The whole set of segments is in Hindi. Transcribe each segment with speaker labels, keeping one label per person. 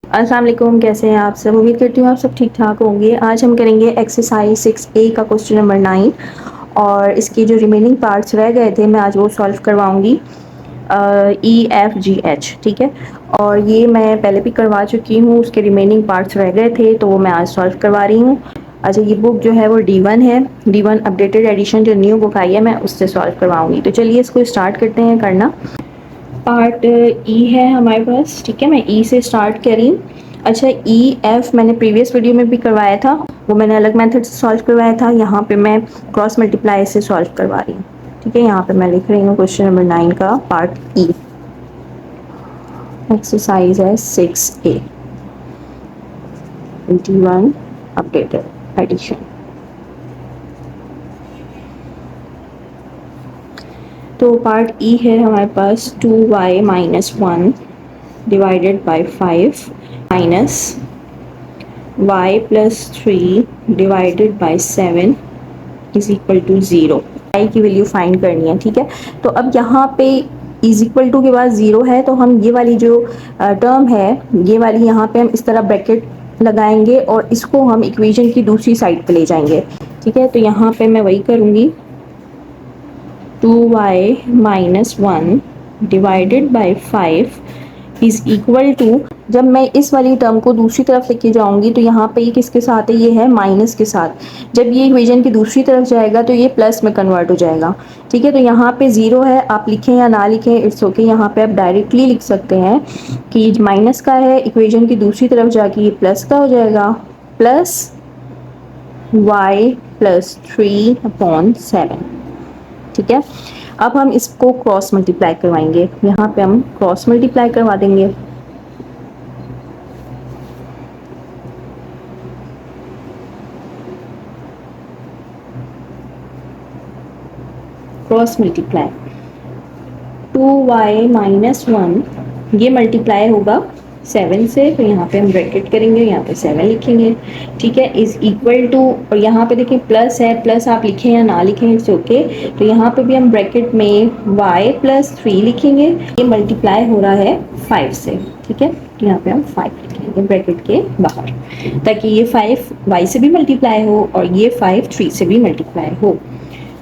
Speaker 1: अस्सलाम वालेकुम, कैसे हैं आप सब। उम्मीद करती हूँ आप सब ठीक ठाक होंगे। आज हम करेंगे एक्सरसाइज 6A का क्वेश्चन नंबर 9 और इसके जो रिमेनिंग पार्ट्स रह गए थे मैं आज वो सॉल्व करवाऊंगी। EFGH, ठीक है। और ये मैं पहले भी करवा चुकी हूँ, उसके रिमेनिंग पार्ट्स रह गए थे तो वो मैं आज सॉल्व करवा रही हूँ। अच्छा, ये बुक जो है वो D1 है, D1 अपडेटेड एडिशन जो न्यू बुक आई है मैं उससे सॉल्व करवाऊंगी। तो चलिए इसको स्टार्ट करते हैं करना। पार्ट ई है हमारे पास, ठीक है। मैं ई से स्टार्ट करी। अच्छा, ई एफ मैंने प्रीवियस वीडियो में भी करवाया था, वो मैंने अलग मेथड से सॉल्व करवाया था। यहाँ पे मैं क्रॉस मल्टीप्लाई से सॉल्व करवा रही हूँ, ठीक है। यहाँ पे मैं लिख रही हूँ क्वेश्चन नंबर 9 का पार्ट ई। एक्सरसाइज है 6A, D1 अपडेटेड एडिशन। तो पार्ट ई है हमारे पास 2y minus 1 divided by 5 minus y plus 3 divided by 7 is equal to 0। y की वैल्यू फाइंड करनी है, ठीक है। तो अब यहाँ पे इज इक्वल टू के बाद 0 है तो हम ये वाली जो टर्म है, ये वाली यहाँ पे हम इस तरह ब्रैकेट लगाएंगे और इसको हम इक्वेशन की दूसरी साइड पे ले जाएंगे, ठीक है। तो यहाँ पे मैं वही करूँगी, 2y minus 1 divided by 5 is equal to, जब मैं इस वाली टर्म को दूसरी तरफ लेके जाऊंगी तो यहाँ पे ये किसके साथ है, ये है माइनस के साथ। जब ये इक्वेशन की दूसरी तरफ जाएगा तो ये प्लस में कन्वर्ट हो जाएगा, ठीक है। तो यहाँ पे 0 है, आप लिखें या ना लिखें इट्स ओके। यहाँ पे आप डायरेक्टली लिख सकते हैं कि माइनस का है, इक्वेशन की दूसरी तरफ जाके ये प्लस का हो जाएगा, प्लस y प्लस 3/7, ठीक है। अब हम इसको क्रॉस मल्टीप्लाई करवाएंगे, यहाँ पे हम क्रॉस मल्टीप्लाई करवा देंगे। क्रॉस मल्टीप्लाई 2y माइनस 1 ये मल्टीप्लाई होगा 7 से, तो यहाँ पे हम ब्रैकेट करेंगे, यहाँ पे 7 लिखेंगे, ठीक है। इज इक्वल टू, और यहाँ पे देखिए प्लस है, प्लस आप लिखें या ना लिखें इट्स ओके। तो यहाँ पे भी हम ब्रैकेट में y प्लस 3 लिखेंगे, ये मल्टीप्लाई हो रहा है 5 से, ठीक है। तो यहाँ पे हम 5 लिखेंगे ब्रैकेट के बाहर, ताकि ये 5 y से भी मल्टीप्लाई हो और ये 5 3 से भी मल्टीप्लाई हो।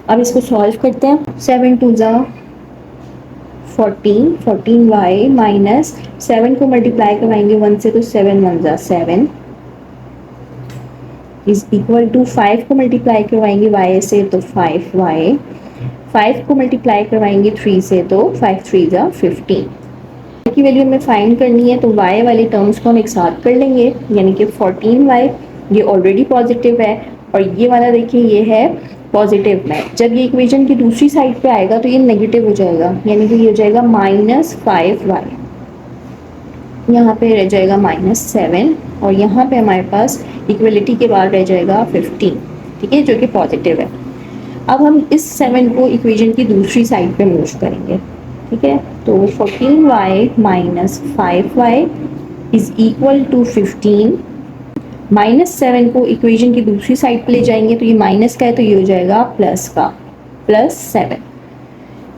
Speaker 1: अब इसको सॉल्व करते हैं। 7 2 ज़ा 14, 14y माइनस 7 को मल्टीप्लाई करवाएंगे 1 से तो 7 1 ज़ा 7 इज इक्वल टू 5 को मल्टीप्लाई करवाएंगे y से तो 5y, 5 को मल्टीप्लाई करवाएंगे 3 से तो 5 3 ज़ा 15 की वैल्यू हमें फाइंड करनी है। तो y वाले टर्म्स को हम एक साथ कर लेंगे, यानी कि 14y ये ऑलरेडी पॉजिटिव है और ये वाला देखिए ये है पॉजिटिव में। जब ये इक्वेशन की दूसरी साइड पे आएगा तो ये नेगेटिव हो जाएगा, यानी कि ये हो जाएगा -5y, यहाँ पे रह जाएगा -7 और यहाँ पे हमारे पास इक्वलिटी के बाद रह जाएगा 15, ठीक है, जो कि पॉजिटिव है। अब हम इस 7 को इक्वेशन की दूसरी साइड पे मूव करेंगे, ठीक है। तो 14y minus 5y is equal to 15, -7 को इक्वेशन की दूसरी साइड पे ले जाएंगे तो ये माइनस का है तो ये हो जाएगा प्लस का, +7।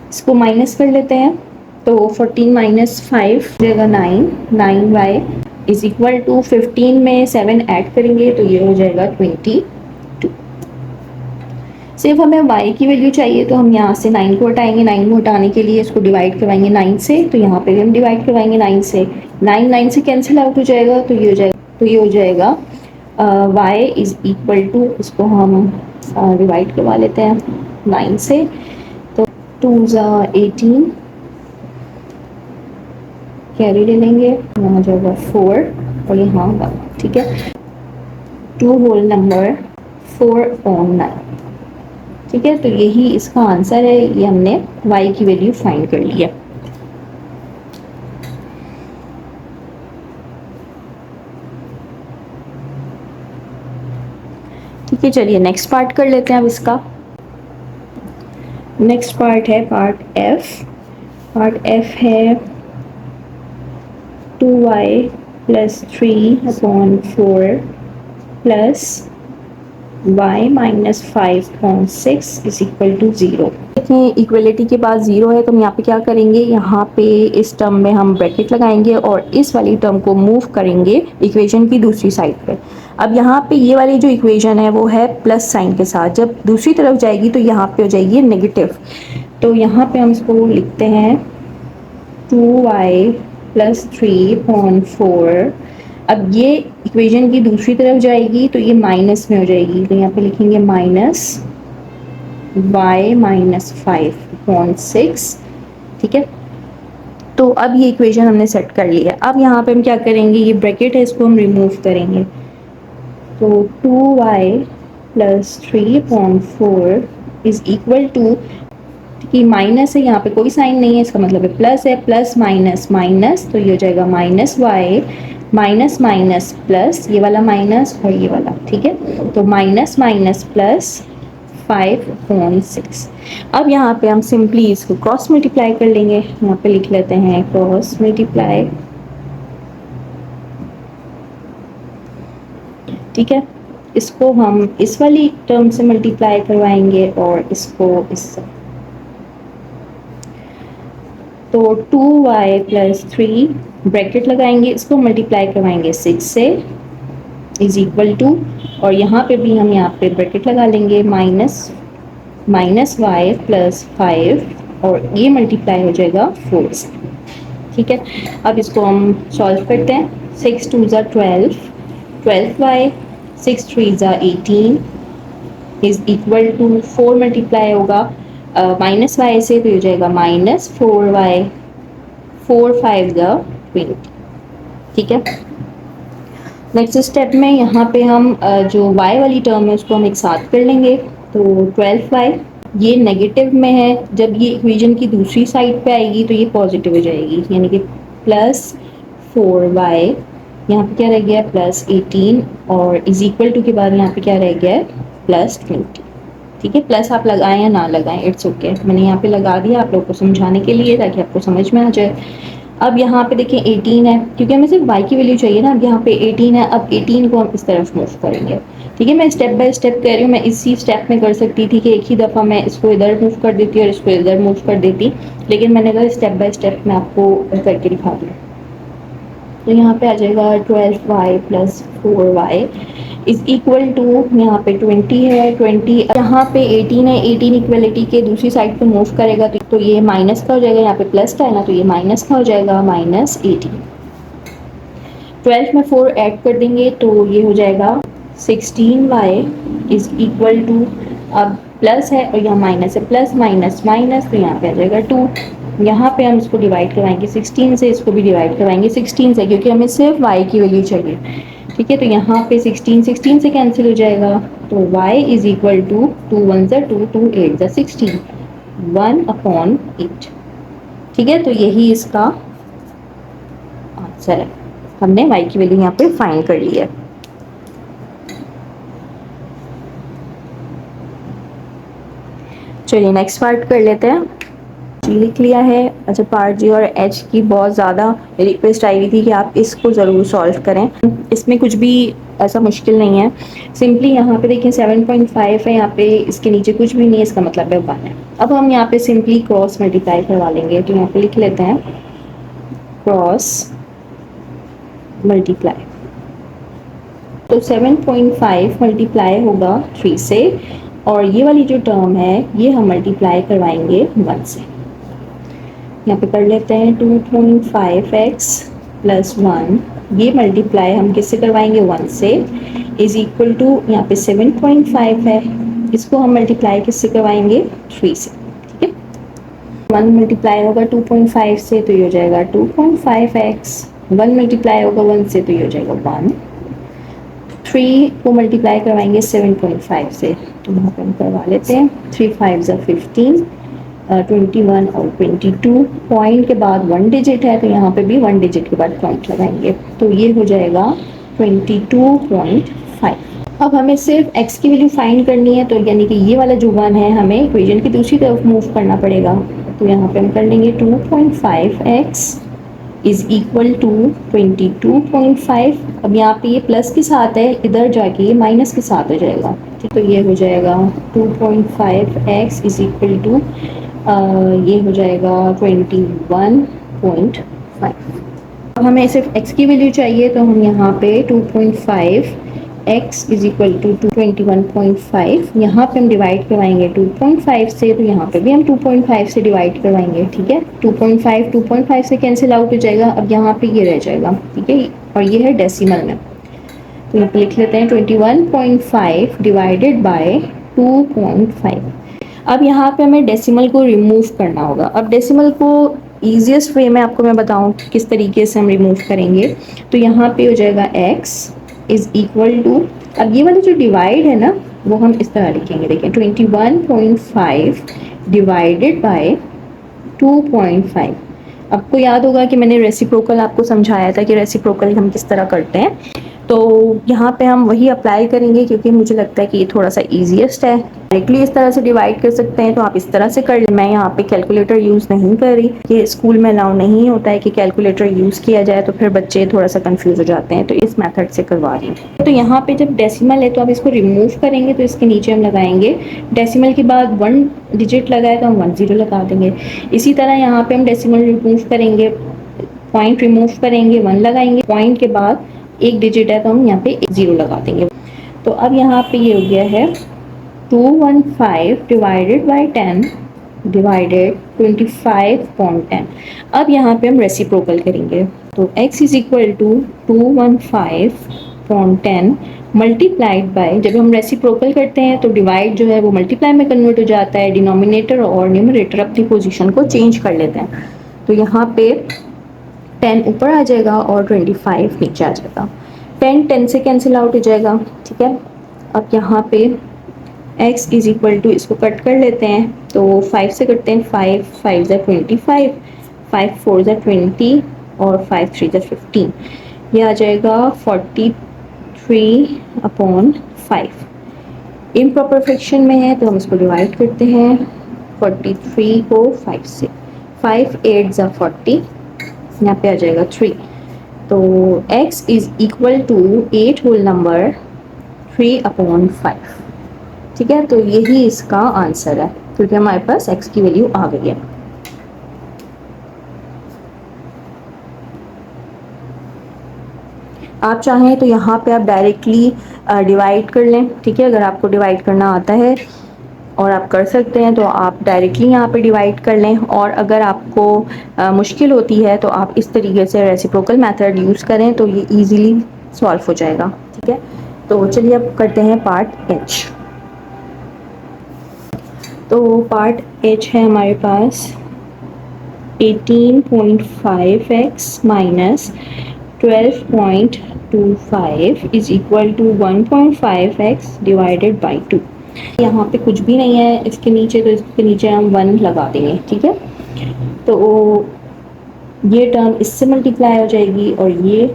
Speaker 1: इसको माइनस कर लेते हैं तो 14 माइनस 5 जाएगा 9, 9y इज इक्वल टू 15 में 7 ऐड करेंगे तो ये हो जाएगा 22। सिर्फ हमें y की वैल्यू चाहिए तो हम यहाँ से 9 को हटाएंगे, 9 को हटाने के लिए इसको डिवाइड करवाएंगे 9 से, तो यहाँ पे भी हम डिवाइड करवाएंगे 9 से, 9 से कैंसिल आउट हो जाएगा तो ये हो जाएगा y इज इक्वल टू, इसको हम डिवाइड करवा लेते हैं 9 से, तो 2 ज़ा 18 कैरी ले लेंगे, यहाँ जाएगा 4 और यहाँ 1, ठीक है। 2 होल नंबर 4/9, ठीक है। तो यही इसका आंसर है, ये हमने y की वैल्यू फाइंड कर ली है। ठीक है, चलिए नेक्स्ट पार्ट कर लेते हैं अब इसका। नेक्स्ट पार्ट है पार्ट f। पार्ट f है 2y plus 3/4 plus y minus 5/6 is equal to 0। देखें इक्वलिटी के बाद 0 है तो हम यहाँ पे क्या करेंगे, यहाँ पे इस टर्म में हम ब्रैकेट लगाएंगे और इस वाली टर्म को मूव करेंगे इक्वेशन की दूसरी साइड पे। अब यहाँ पे ये वाली जो इक्वेशन है वो है प्लस साइन के साथ, जब दूसरी तरफ जाएगी तो यहाँ पे हो जाएगी नेगेटिव। तो यहाँ पे हम इसको लिखते हैं 2y प्लस 3/4। अब ये इक्वेशन की दूसरी तरफ जाएगी तो ये माइनस में हो जाएगी, तो यहाँ पे लिखेंगे माइनस y माइनस 5/6। ठीक है, तो अब ये इक्वेशन हमने सेट कर ली है। अब यहाँ पे हम क्या करेंगे, ये ब्रैकेट है इसको हम रिमूव करेंगे, तो 2y plus 3/4 is equal to, कि माइनस है यहाँ पे कोई साइन नहीं है, इसका मतलब है प्लस है, प्लस माइनस माइनस, तो ये हो जाएगा minus Y minus minus plus, ये वाला माइनस और ये वाला। ठीक है, तो माइनस माइनस प्लस 5/6। अब यहाँ पे हम सिंपली इसको क्रॉस मल्टीप्लाई कर लेंगे, यहाँ पे लिख लेते हैं क्रॉस मल्टीप्लाई। ठीक है, इसको हम इस वाली टर्म से मल्टीप्लाई करवाएंगे और इसको इससे, तो 2y प्लस 3 ब्रैकेट लगाएंगे, इसको मल्टीप्लाई करवाएंगे 6 से इज इक्वल टू, और यहाँ पे भी हम यहाँ पे ब्रैकेट लगा लेंगे माइनस माइनस वाई प्लस 5 और ये मल्टीप्लाई हो जाएगा 4 से। ठीक है, अब इसको हम सॉल्व करते हैं। 6 2 ज़ा 12, 12y 6 3 ज़ा 18 इज इक्वल टू 4 मल्टीप्लाई होगा माइनस वाई से, तो हो जाएगा माइनस 4y 4 5 ज़ा 20। ठीक है, नेक्स्ट स्टेप में यहाँ पे हम जो y वाली टर्म है उसको हम एक साथ कर लेंगे, तो 12y ये नेगेटिव में है, जब ये इक्वेशन की दूसरी साइड पे आएगी तो ये पॉजिटिव हो जाएगी, यानी कि प्लस 4y, यहाँ पे क्या रह गया प्लस 18 और इज इक्वल टू के बाद यहाँ पे क्या रह गया है प्लस 20। ठीक है, प्लस आप लगाएं या ना लगाएं इट्स ओके, मैंने यहाँ पे लगा दिया आप लोग को समझाने के लिए ताकि आपको समझ में आ जाए। अब यहाँ पे देखिए 18 है, क्योंकि हमें सिर्फ y की वैल्यू चाहिए ना, अब यहाँ पे 18 है, अब 18 को हम इस तरफ मूव करेंगे। ठीक है, मैं स्टेप बाय स्टेप कर रही हूँ, मैं इसी स्टेप में कर सकती थी कि एक ही दफ़ा मैं इसको इधर मूव कर देती और इसको इधर मूव कर देती, लेकिन मैंने कहा स्टेप बाय स्टेप मैं आपको करके दिखा दूँ। तो यहाँ पे आ जाएगा 12y plus 4y is equal to, यहाँ पे 20 है, 20 यहाँ पे 18 है, 18 इक्वलिटी के दूसरी साइड पे मूव करेगा तो ये माइनस का हो जाएगा, यहाँ पे प्लस का है ना तो ये माइनस का हो जाएगा, माइनस 18। 12 में 4 ऐड कर देंगे तो ये हो जाएगा 16y इज इक्वल टू, अब प्लस है और यहाँ माइनस है, प्लस माइनस माइनस, तो यहाँ पे आ जाएगा 2। यहाँ पे हम इसको डिवाइड करवाएंगे 16 से, इसको भी डिवाइड करवाएंगे 16 से, क्योंकि हमें सिर्फ y की वैल्यू चाहिए। ठीक है, तो यहाँ पे 16 से कैंसिल हो जाएगा, तो y इज इक्वल टू 2 1 ज़ा 2 2 8 ज़ा 16 1/8। ठीक है, तो यही इसका आंसर है, हमने y की वैल्यू यहाँ पे फाइंड कर ली है। चलिए नेक्स्ट पार्ट कर लेते हैं। लिख लिया है। अच्छा, पार्ट जी और एच की बहुत ज़्यादा रिक्वेस्ट आई हुई थी कि आप इसको ज़रूर सॉल्व करें, इसमें कुछ भी ऐसा मुश्किल नहीं है। सिंपली यहाँ पे देखिए 7.5 है, यहाँ पे इसके नीचे कुछ भी नहीं है, इसका मतलब है 1 है। अब हम यहाँ पे सिंपली क्रॉस मल्टीप्लाई करवा लेंगे, तो यहाँ पे लिख लेते हैं क्रॉस मल्टीप्लाई, तो 7.5 मल्टीप्लाई होगा 3 से, और ये वाली जो टर्म है ये हम मल्टीप्लाई करवाएंगे 1 से। यहाँ पे कर लेते हैं 2.5x प्लस 1, ये मल्टीप्लाई हम किससे करवाएंगे 1 से, इज इक्वल टू यहाँ पे 7.5 है, इसको हम मल्टीप्लाई किससे करवाएंगे 3 से। ठीक है, 1 मल्टीप्लाई होगा 2.5 से तो ये हो जाएगा 2.5x, 1 मल्टीप्लाई होगा 1 से तो ये हो जाएगा 1, 3 को मल्टीप्लाई करवाएंगे 7.5 से, तो यहाँ पे हम करवा लेते हैं 3 5 ज़ा 15, 21 और 22, पॉइंट के बाद 1 डिजिट है तो यहाँ पे भी 1 डिजिट के बाद पॉइंट लगाएंगे, तो ये हो जाएगा 22.5। अब हमें सिर्फ x की वैल्यू फाइंड करनी है, तो यानी कि ये वाला जो 1 है हमें इक्वेशन की दूसरी तरफ मूव करना पड़ेगा, तो यहाँ पे हम कर लेंगे 2.5x इज इक्वल टू 22.5। अब यहाँ पे ये प्लस के साथ है, इधर जाके ये माइनस के साथ हो जाएगा, ठीक। तो ये हो जाएगा 2.5x इज इक्वल टू ये हो जाएगा 21.5। अब हमें सिर्फ x की वैल्यू चाहिए, तो हम यहाँ पे 2.5 x इज इक्वल टू 21.5, यहाँ पे हम डिवाइड करवाएंगे 2.5 से, तो यहाँ पे भी हम 2.5 से डिवाइड करवाएंगे, ठीक है। 2.5 से कैंसिल आउट हो जाएगा, अब यहाँ पे ये रह जाएगा, ठीक है। और ये है डेसिमल में, तो यहाँ पे लिख लेते हैं 21.5 डिवाइडेड बाय 2.5। अब यहाँ पे हमें डेसिमल को रिमूव करना होगा। अब डेसिमल को ईजिएस्ट वे में आपको मैं बताऊँ किस तरीके से हम रिमूव करेंगे। तो यहाँ पे हो जाएगा x इज इक्वल टू, अब ये वाली जो डिवाइड है ना वो हम इस तरह लिखेंगे, देखिए 21.5 डिवाइडेड बाय 2.5। आपको याद होगा कि मैंने रेसिप्रोकल आपको समझाया था कि रेसिप्रोकल हम किस तरह करते हैं, तो यहाँ पे हम वही अप्लाई करेंगे क्योंकि मुझे लगता है कि ये थोड़ा सा ईजीएस्ट है। डायरेक्टली इस तरह से डिवाइड कर सकते हैं, तो आप इस तरह से कर लें। मैं यहाँ पे कैलकुलेटर यूज़ नहीं कर रही, कि स्कूल में अलाउ नहीं होता है कि कैलकुलेटर यूज़ किया जाए, तो फिर बच्चे थोड़ा सा कंफ्यूज हो जाते हैं, तो इस मेथड से करवा रही हूँ। तो यहाँ पे जब डेसिमल है तो आप इसको रिमूव करेंगे, तो इसके नीचे हम लगाएंगे डेसिमल के बाद 1 डिजिट लगाए तो हम 1 0 लगा देंगे। इसी तरह यहाँ पे हम डेसिमल रिमूव करेंगे, पॉइंट रिमूव करेंगे, 1 लगाएंगे, पॉइंट के बाद 1 डिजिट है तो हम यहाँ पे 0 लगा देंगे। तो अब यहाँ पे ये हो गया है 215 डिवाइडेड बाई 10 डिवाइडेड 25.10। अब यहाँ पे हम रेसिप्रोकल करेंगे, तो x is equal to 215.10 multiplied by, जब हम रेसिप्रोकल करते हैं तो डिवाइड जो है वो मल्टीप्लाई में कन्वर्ट हो जाता है, डिनोमिनेटर और न्यूमरेटर अपनी पोजीशन को चेंज कर लेते हैं। तो यहाँ पे 10 ऊपर आ जाएगा और 25 नीचे आ जाएगा। 10 से कैंसिल आउट हो जाएगा, ठीक है। अब यहाँ पे x इज इक्वल टू, इसको कट कर लेते हैं, तो 5 से करते हैं, 5 5 ज़ा 25, 5 4 ज़ा 20 और 5 3 ज़ा 15, ये आ जाएगा 43/5। इम्प्रॉपर फ्रैक्शन में है तो हम इसको डिवाइड करते हैं 43 को 5 से, 5 8 ज़ा 40, यहाँ पे आ जाएगा 3। तो x is equal to 8 whole number 3/5, ठीक है। तो यही इसका आंसर है, क्योंकि हमारे पास x की वैल्यू आ गई है। आप चाहें तो यहाँ पे आप डायरेक्टली डिवाइड कर लें, ठीक है। अगर आपको डिवाइड करना आता है और आप कर सकते हैं तो आप डायरेक्टली यहाँ पे डिवाइड कर लें, और अगर आपको मुश्किल होती है तो आप इस तरीके से रेसिप्रोकल मेथड यूज़ करें, तो ये इजीली सॉल्व हो जाएगा, ठीक है। तो चलिए अब करते हैं पार्ट h। तो पार्ट h है हमारे पास 18.5x minus 12.25 is equal to 1.5x divided by 2। यहाँ पे कुछ भी नहीं है इसके नीचे, तो इसके नीचे हम 1 लगा देंगे, ठीक है। तो ये टर्म इससे मल्टीप्लाई हो जाएगी और ये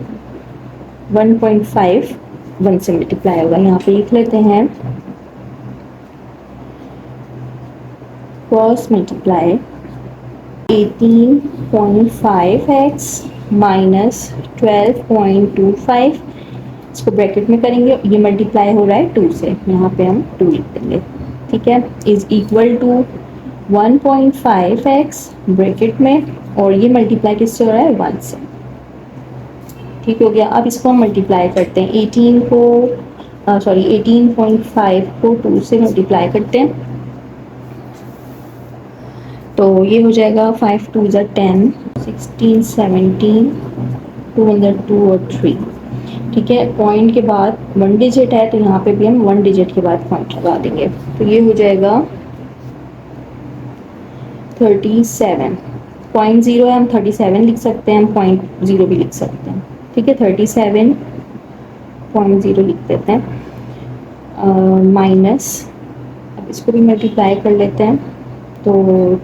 Speaker 1: 1.5 1 से मल्टीप्लाई होगा। यहाँ पे लिख लेते हैं क्रॉस मल्टीप्लाई 18.5x माइनस 12.25, इसको ब्रैकेट में करेंगे, ये मल्टीप्लाई हो रहा है 2 से, यहाँ पे हम 2 लिख देंगे, ठीक है। Is equal to 1.5x bracket में, और ये मल्टीप्लाई किससे हो रहा है 1 से, ठीक हो गया। अब इसको हम मल्टीप्लाई करते हैं, 18.5 को 2 से मल्टीप्लाई करते हैं, तो ये हो जाएगा 5 2 ज़ा 10, 16 17, 2 अंदर 2 और 3, ठीक है। पॉइंट के बाद 1 डिजिट है तो यहाँ पे भी हम 1 डिजिट के बाद पॉइंट लगा देंगे, तो ये हो जाएगा 37। पॉइंट 0 है, हम 37 लिख सकते हैं, हम पॉइंट 0 भी लिख सकते हैं, ठीक है। 37.0 लिख देते हैं, माइनस, अब इसको भी मल्टीप्लाई कर लेते हैं, तो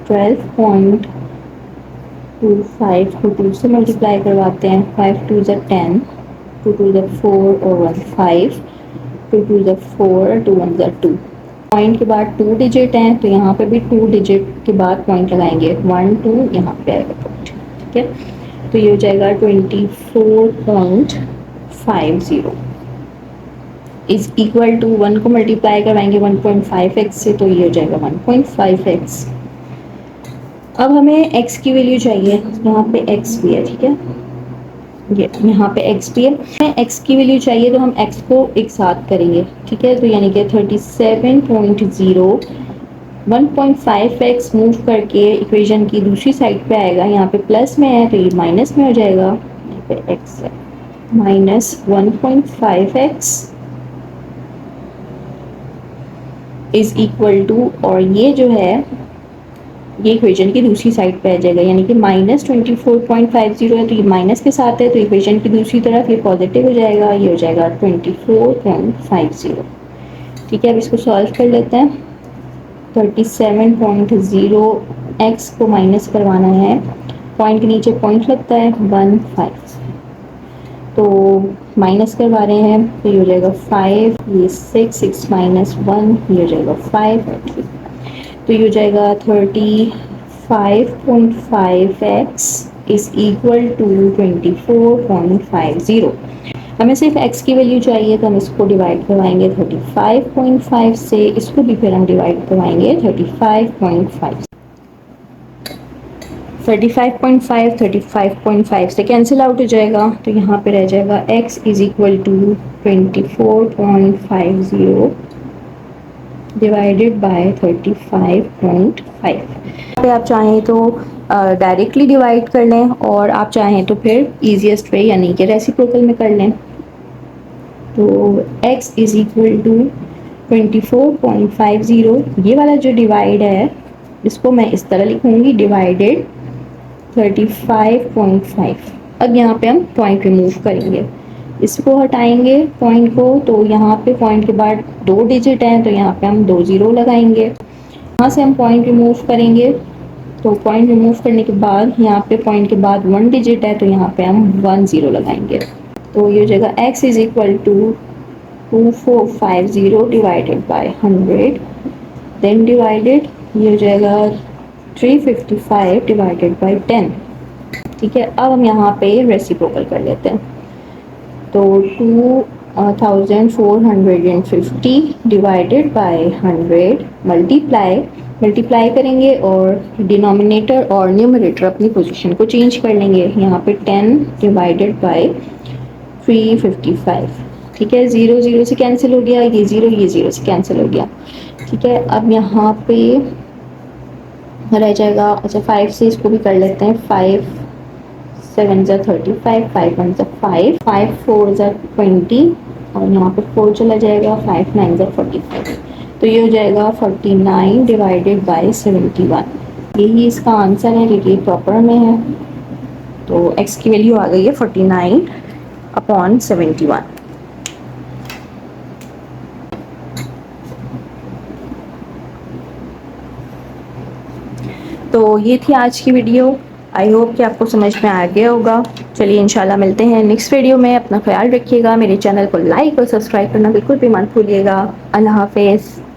Speaker 1: 12.25 को 2 से मल्टीप्लाई करवाते हैं, 5 2 ज़ा 10, 2 2 ज़ा 4 और 1 5, 2 2 ज़ा 4, 2 1 ज़ा 2। पॉइंट के बाद 2 डिजिट हैं तो यहाँ पे भी 2 डिजिट के बाद पॉइंट लगाएंगे, 1 2, यहाँ पे आएगा पॉइंट, ठीक है। तो ये हो जाएगा 24.50 इज इक्वल टू 1 को मल्टीप्लाई करवाएंगे 1.5x से, तो ये हो जाएगा 1.5x। अब हमें x की वैल्यू चाहिए, यहाँ पे x भी है, ठीक है, ये यहाँ पे x भी है। हमें x की वैल्यू चाहिए तो हम x को एक साथ करेंगे, ठीक है, तो यानी कि 37.0 1.5x मूव करके इक्वेशन की दूसरी साइड पे आएगा, यहाँ पे प्लस में है तो ये माइनस में हो जाएगा, यहाँ पे x है minus 1.5x is equal to, और ये जो है ये इक्वेशन की दूसरी साइड पे आ जाएगा, यानी कि -24.50 है तो ये माइनस के साथ है, तो इक्वेशन की दूसरी तरफ ये पॉजिटिव हो जाएगा, ये हो जाएगा 24.50। ठीक है, अब इसको सॉल्व कर लेते हैं। 37.0 x को माइनस करवाना है, पॉइंट के नीचे पॉइंट लगता है 15, तो माइनस करवा रहे हैं तो ये हो जाएगा 5, ये 6 माइनस 1, ये हो जाएगा 5 और 3, तो ये हो जाएगा 35.5x इज इक्वल टू 24.50। हमें सिर्फ x की वैल्यू चाहिए तो हम इसको डिवाइड करवाएंगे 35.5 से, इसको भी फिर हम डिवाइड करवाएंगे 35.5 35.5 से कैंसिल आउट हो जाएगा, तो यहाँ पे रह जाएगा x is equal to 24.50 divided by 35.5। पे आप चाहें तो डायरेक्टली डिवाइड कर लें, और आप चाहें तो फिर ईजीएस्ट वे यानी कि रेसिप्रोकल में कर लें। तो x इज इक्वल टू 24.50, ये वाला जो डिवाइड है इसको मैं इस तरह लिखूंगी, डिवाइडेड 35.5। अब यहाँ पे हम पॉइंट रिमूव करेंगे, इसको हटाएंगे पॉइंट को, तो यहाँ पे पॉइंट के बाद 2 डिजिट हैं तो यहाँ पे हम 2 0 लगाएंगे। यहाँ से हम पॉइंट रिमूव करेंगे, तो पॉइंट रिमूव करने के बाद यहाँ पे पॉइंट के बाद 1 डिजिट है तो यहाँ पे हम 1 0 लगाएंगे, तो ये हो जाएगा x is equal to 2450 divided by 100, then divided ये हो जाएगा 355 डिवाइडेड बाय 10। ठीक है, अब हम यहाँ पे रेसिप्रोकल कर लेते हैं, तो 2450 डिवाइडेड बाय 100 मल्टीप्लाई करेंगे और डिनोमिनेटर और न्यूमरेटर अपनी पोजीशन को चेंज कर लेंगे। यहाँ पे 10 डिवाइडेड बाय 355। ठीक है, 0 0 से कैंसिल हो गया, ये 0 से कैंसिल हो गया। ठीक है, अब यहाँ पे रह जाएगा, अच्छा 5 से इसको भी कर लेते हैं, 5 7 ज़ा 35, 5 1 ज़ा 5, 5 4 ज़ा 20 और यहाँ पे 4 चला जाएगा, 5 9 ज़ा 45, तो ये हो जाएगा 49 डिवाइडेड बाय 71। यही इसका आंसर है, क्योंकि प्रॉपर में है, तो x की वैल्यू आ गई है 49/71। तो ये थी आज की वीडियो, आई होप कि आपको समझ में आ गया होगा। चलिए इंशाल्लाह मिलते हैं नेक्स्ट वीडियो में, अपना ख्याल रखिएगा, मेरे चैनल को लाइक और सब्सक्राइब करना बिल्कुल भी मत भूलिएगा। अल्लाह हाफिज़।